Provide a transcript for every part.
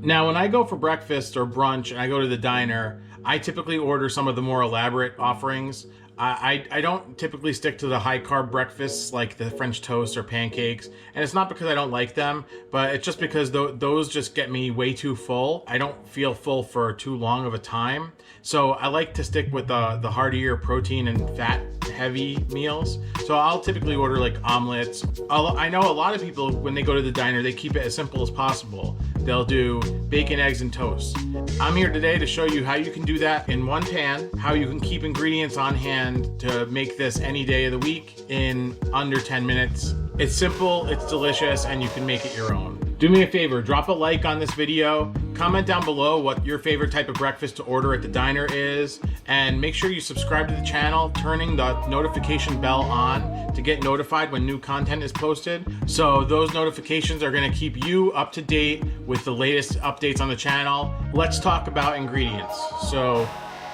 Now, when I go for breakfast or brunch and I go to the diner, I typically order some of the more elaborate offerings. I don't typically stick to the high carb breakfasts like the French toast or pancakes, and it's not because I don't like them, but it's just because those just get me way too full. I don't feel full for too long of a time, so I like to stick with the heartier protein and fat heavy meals. So I'll typically order like omelets. I know a lot of people, when they go to the diner, they keep it as simple as possible. They'll do bacon, eggs, and toast. I'm here today to show you how you can do that in one pan, how you can keep ingredients on hand to make this any day of the week in under 10 minutes. It's simple, it's delicious, and you can make it your own. Do me a favor, drop a like on this video, comment down below what your favorite type of breakfast to order at the diner is, and make sure you subscribe to the channel, turning the notification bell on to get notified when new content is posted. So those notifications are gonna keep you up to date with the latest updates on the channel. Let's talk about ingredients. So,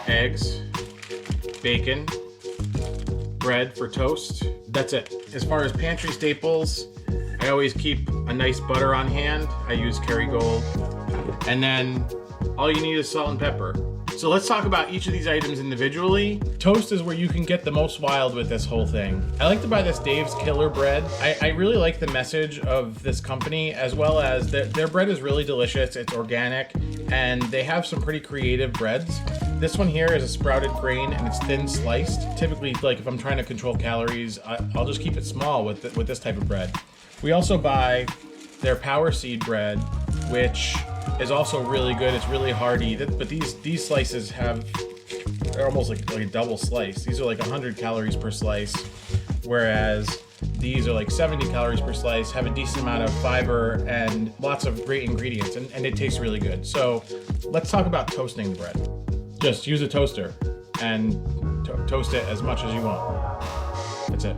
eggs, bacon, bread for toast. That's it. As far as pantry staples, I always keep a nice butter on hand. I use Kerrygold. And then all you need is salt and pepper. So let's talk about each of these items individually. Toast is where you can get the most wild with this whole thing. I like to buy this Dave's Killer bread. I really like the message of this company, as well as their bread is really delicious. It's organic, and they have some pretty creative breads. This one here is a sprouted grain, and it's thin sliced. Typically, like if I'm trying to control calories, I'll just keep it small with this type of bread. We also buy their Power Seed bread, which is also really good. It's really hearty, but these slices they're almost like a double slice. These are like 100 calories per slice, whereas these are like 70 calories per slice, have a decent amount of fiber and lots of great ingredients, and it tastes really good. So let's talk about toasting the bread. Just use a toaster and toast it as much as you want. That's it.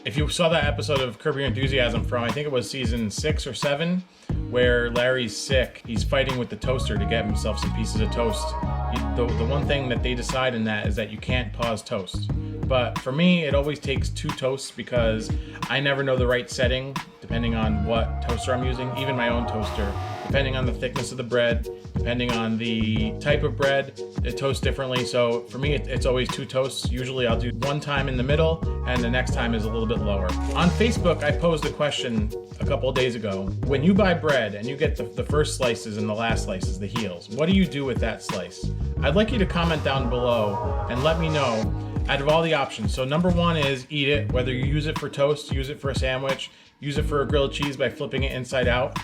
If you saw that episode of Curb Your Enthusiasm from, I think it was season 6 or 7, where Larry's sick, he's fighting with the toaster to get himself some pieces of toast. The one thing that they decide in that is that you can't pause toast. But for me, it always takes 2 toasts because I never know the right setting depending on what toaster I'm using, even my own toaster. Depending on the thickness of the bread, depending on the type of bread, it toasts differently. So for me, it's always 2 toasts. Usually I'll do one time in the middle and the next time is a little bit lower. On Facebook, I posed a question a couple of days ago. When you buy bread and you get the first slices and the last slices, the heels, what do you do with that slice? I'd like you to comment down below and let me know out of all the options. So number 1 is eat it, whether you use it for toast, use it for a sandwich, use it for a grilled cheese by flipping it inside out.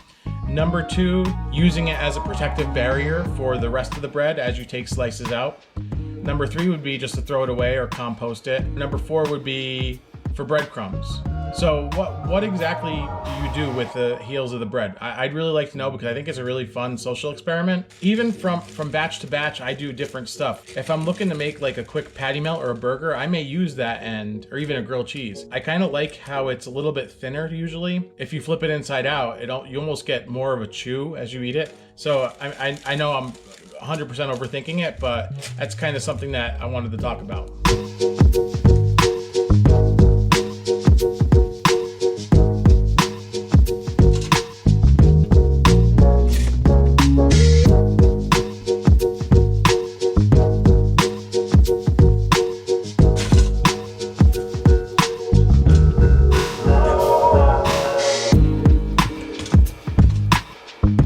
Number 2, using it as a protective barrier for the rest of the bread as you take slices out. Number 3 would be just to throw it away or compost it. Number 4 would be for breadcrumbs. So what exactly do you do with the heels of the bread? I'd really like to know, because I think it's a really fun social experiment. Even from batch to batch, I do different stuff. If I'm looking to make like a quick patty melt or a burger, I may use that end, or even a grilled cheese. I kind of like how it's a little bit thinner usually. If you flip it inside out, you almost get more of a chew as you eat it. So I know I'm 100% overthinking it, but that's kind of something that I wanted to talk about.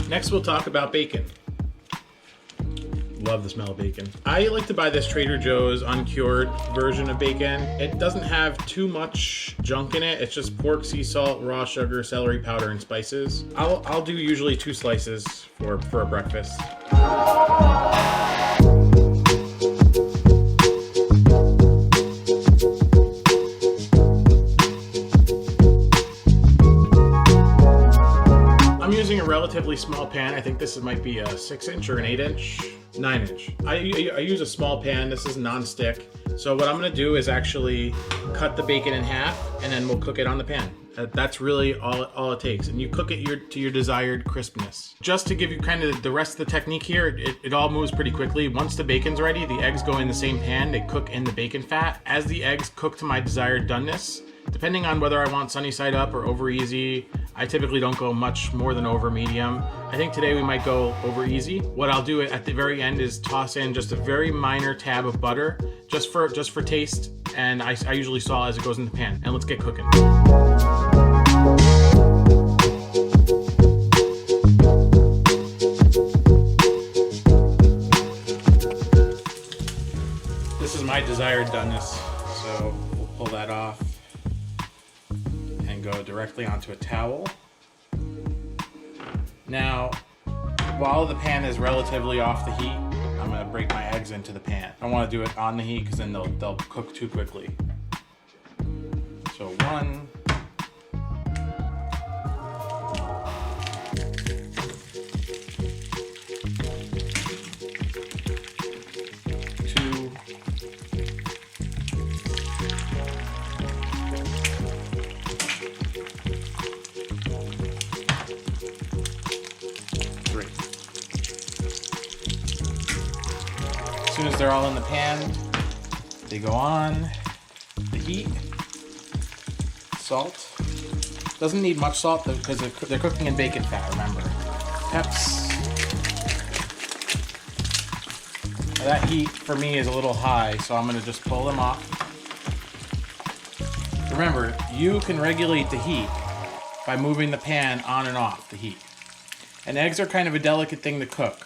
Next, we'll talk about bacon. Love the smell of bacon. I like to buy this Trader Joe's uncured version of bacon. It doesn't have too much junk in it. It's just pork, sea salt, raw sugar, celery powder, and spices. I'll do usually 2 slices for a breakfast. I'm using a relatively small pan. I think this might be a 6-inch or an 8-inch, 9-inch. I use a small pan. This is non-stick. So what I'm gonna do is actually cut the bacon in half, and then we'll cook it on the pan. That's really all it takes. And you cook it to your desired crispness. Just to give you kind of the rest of the technique here, it all moves pretty quickly. Once the bacon's ready, the eggs go in the same pan. They cook in the bacon fat. As the eggs cook to my desired doneness, Depending on whether I want sunny side up or over easy, I typically don't go much more than over medium. I think today we might go over easy. What I'll do at the very end is toss in just a very minor tab of butter, just for taste, and I usually salt as it goes in the pan. And let's get cooking. This is my desired doneness, so we'll pull that off and go directly onto a towel. Now, while the pan is relatively off the heat, I'm gonna break my eggs into the pan. I don't wanna do it on the heat because then they'll cook too quickly. So 1, 2, 3. As soon as they're all in the pan, they go on the heat. Salt. Doesn't need much salt because they're cooking in bacon fat, remember. Peps. Now that heat for me is a little high, so I'm going to just pull them off. Remember, you can regulate the heat by moving the pan on and off the heat. And eggs are kind of a delicate thing to cook.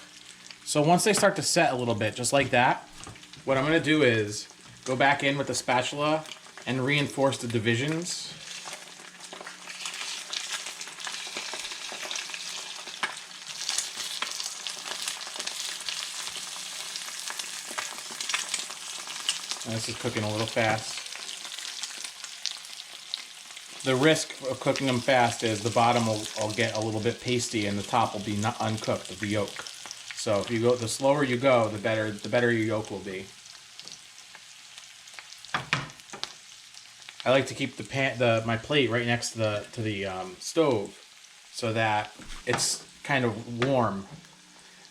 So once they start to set a little bit, just like that, what I'm going to do is go back in with the spatula and reinforce the divisions. And this is cooking a little fast. The risk of cooking them fast is the bottom will get a little bit pasty and the top will be not uncooked of the yolk. So if you go, the slower you go, the better your yolk will be. I like to keep my plate right next to the stove so that it's kind of warm.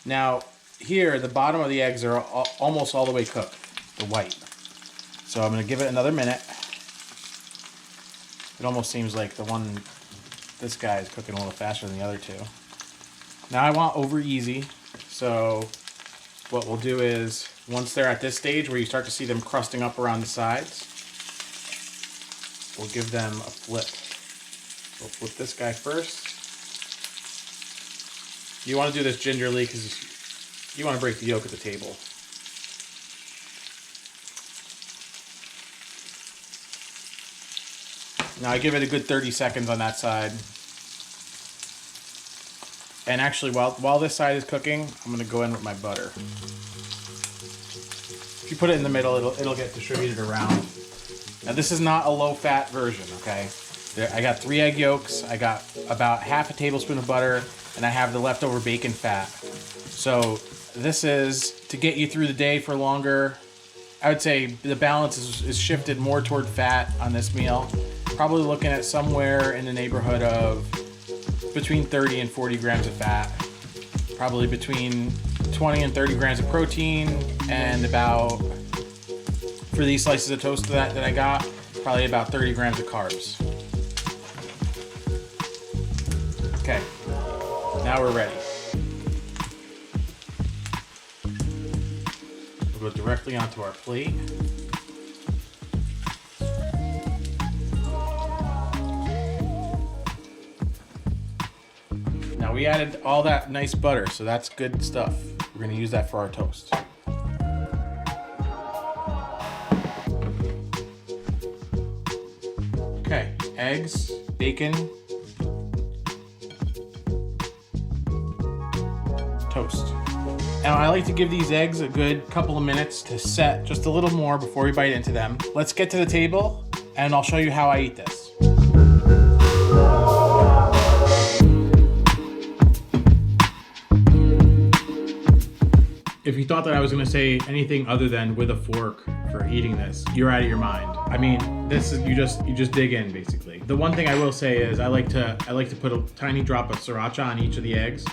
Now here, the bottom of the eggs are almost all the way cooked, the white. So I'm going to give it another minute. It almost seems like this guy is cooking a little faster than the other two. Now I want over easy, so what we'll do is, once they're at this stage where you start to see them crusting up around the sides, we'll give them a flip. We'll flip this guy first. You want to do this gingerly because you want to break the yolk at the table. Now I give it a good 30 seconds on that side. And actually, while this side is cooking, I'm going to go in with my butter. If you put it in the middle, it'll get distributed around. Now this is not a low-fat version, okay? I got 3 egg yolks, I got about half a tablespoon of butter, and I have the leftover bacon fat. So this is to get you through the day for longer. I would say the balance is shifted more toward fat on this meal. Probably looking at somewhere in the neighborhood of between 30 and 40 grams of fat. Probably between 20 and 30 grams of protein, and about, for these slices of toast that I got, probably about 30 grams of carbs. Okay, now we're ready. We'll go directly onto our plate. Now we added all that nice butter, so that's good stuff. We're going to use that for our toast. Okay, eggs, bacon, toast. Now I like to give these eggs a good couple of minutes to set just a little more before we bite into them. Let's get to the table and I'll show you how I eat this. If you thought that I was going to say anything other than with a fork for eating this, you're out of your mind. I mean, this is you just dig in basically. The one thing I will say is I like to put a tiny drop of sriracha on each of the eggs.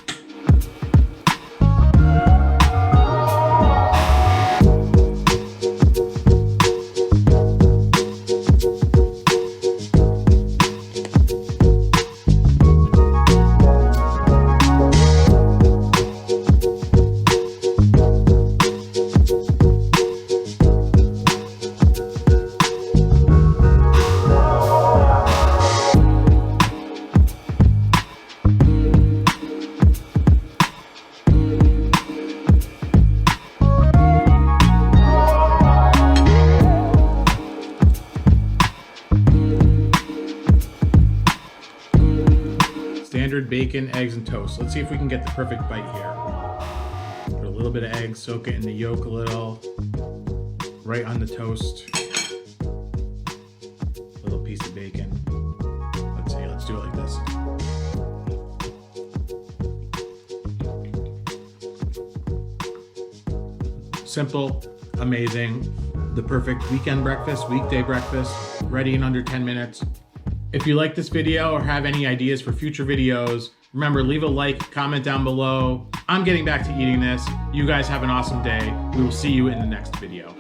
standard bacon, eggs, and toast. Let's see if we can get the perfect bite here. Put a little bit of egg, soak it in the yolk a little. Right on the toast. Little piece of bacon. Let's see, let's do it like this. Simple, amazing, the perfect weekend breakfast, weekday breakfast, ready in under 10 minutes. If you like this video or have any ideas for future videos, remember, leave a like, comment down below. I'm getting back to eating this. You guys have an awesome day. We will see you in the next video.